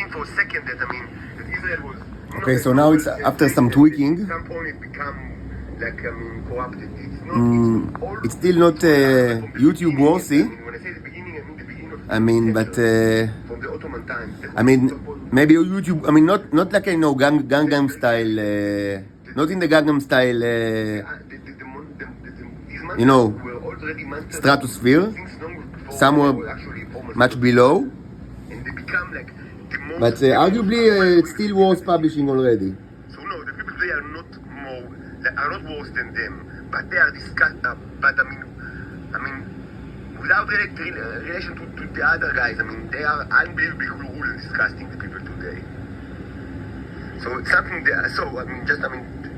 think for a second that Israel was. Okay, so now it's after some tweaking. At some point it become corrupted. It's still not YouTube worthy. When I say the beginning, I mean the beginning of. But from the Ottoman times. Maybe YouTube. Not like Gangnam Style. Not in the Gangnam Style. Were already stratosphere. things long before Some were actually almost much below. and they become like the most. But arguably, it still was publishing already. So no, the people they are not worse than them, but they are disgusting. But without relation to the other guys, they are unbelievably cruel and disgusting. The people today. So it's something that. So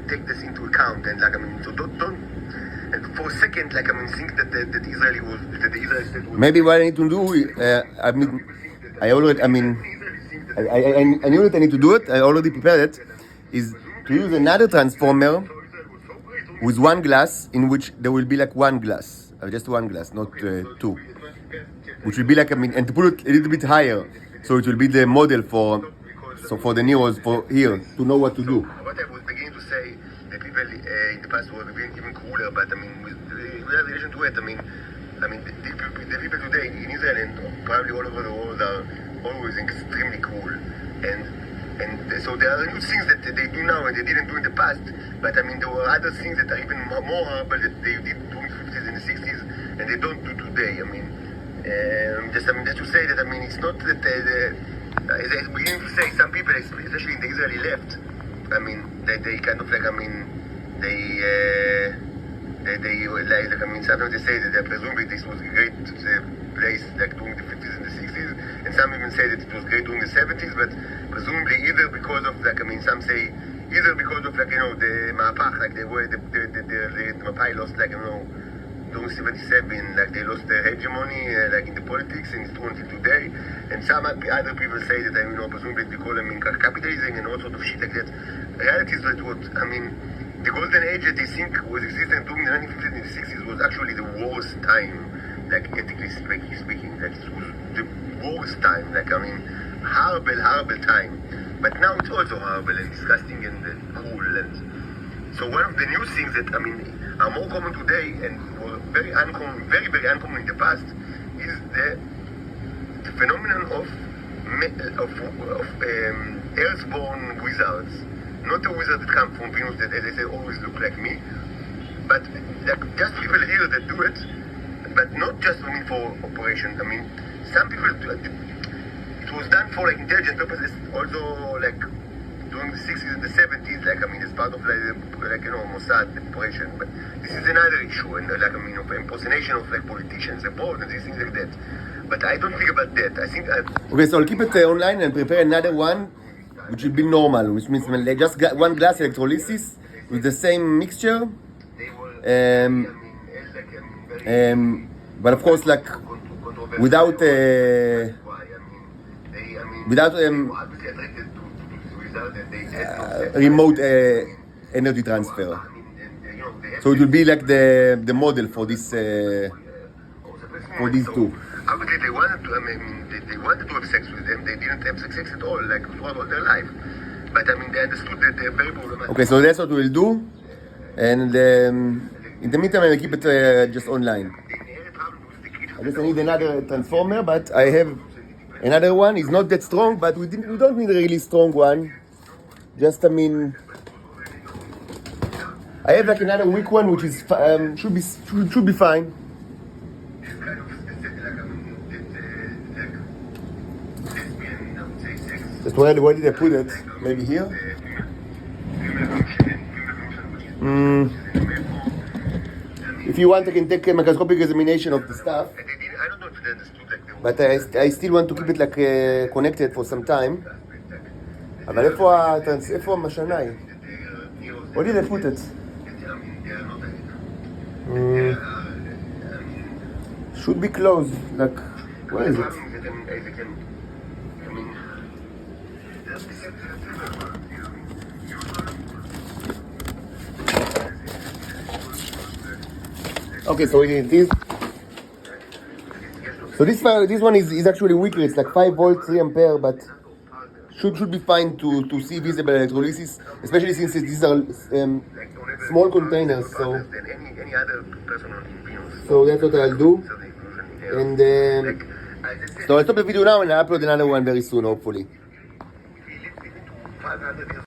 take this into account and so don't. And for a second, think that the Israeli state was. Maybe what I need to do, I knew that I need to do it. I already prepared it. Is to use another transformer with one glass, in which there will be like one glass, just one glass, not two, which will be like and to put it a little bit higher, so it will be the model for the Neros for here to know what to do. What I was beginning to say, that people in the past were even cooler, but with relation to it, the people today in Israel and probably all over the world are always extremely cool, and so there are new things that they do now and they didn't do in the past, but there were other things that are even more horrible that they did in the 50s and the 60s and they don't do today. Just to say that it's not that as I beginning to say, some people, especially in the Israeli left, they kind of sometimes they say that presumably this was a great place during the 50s and the 60s, and some even say that it was great during the 70s, but presumably either because of some say either because of the Ma'apach, the way the Mapai lost during 77, they lost their hegemony in the politics, and it's true until today. And some other people say that presumably they call them capitalism and all sort of shit like that. Reality is that the golden age that they think was existing during the 1950s and the 60s was actually the worst time, ethically speaking. It was the worst time, horrible time. But now it's also horrible and disgusting and cruel. And so one of the new things that are more common today and were very uncommon, very very uncommon in the past, is the phenomenon of Earthborn wizards. Not a wizard that come from Venus that, as I say, always look like me, but just people here that do it, but not just for operation. Some people it was done for intelligence purposes, also during the 60s and the 70s, as part of Mossad operation. But this is another issue, and of impersonation of politicians abroad and these things like that. But I don't think about that. I think. Okay, so I'll keep it online and prepare another one, which will be normal, which means when they just got one glass electrolysis with the same mixture. But of course, without remote energy transfer. So it will be like the model for this for these two. Obviously, they wanted to. They wanted to have sex with them. They didn't have sex at all, throughout all their life. But they understood that they're very problematic. Okay, so that's what we'll do, and in the meantime, I'll keep it just online. I need another transformer, but I have another one. It's not that strong, but we don't need a really strong one. Just I have another weak one, which is should be fine. Just where did I put it? Maybe here? If you want, I can take a microscopic examination of the stuff. But I still want to keep it connected for some time. אבל איפה המשנאי? Where did I put it? Should be closed. Where is it? Okay, so it is. So this one is actually weaker. It's 5 volts, 3 ampere, but should be fine to see visible electrolysis, especially since these are small containers. So than any other person on Venus. so that's what I'll do. So they usually And so I'll stop the video now and I'll upload another one very soon, hopefully. we live into 500 years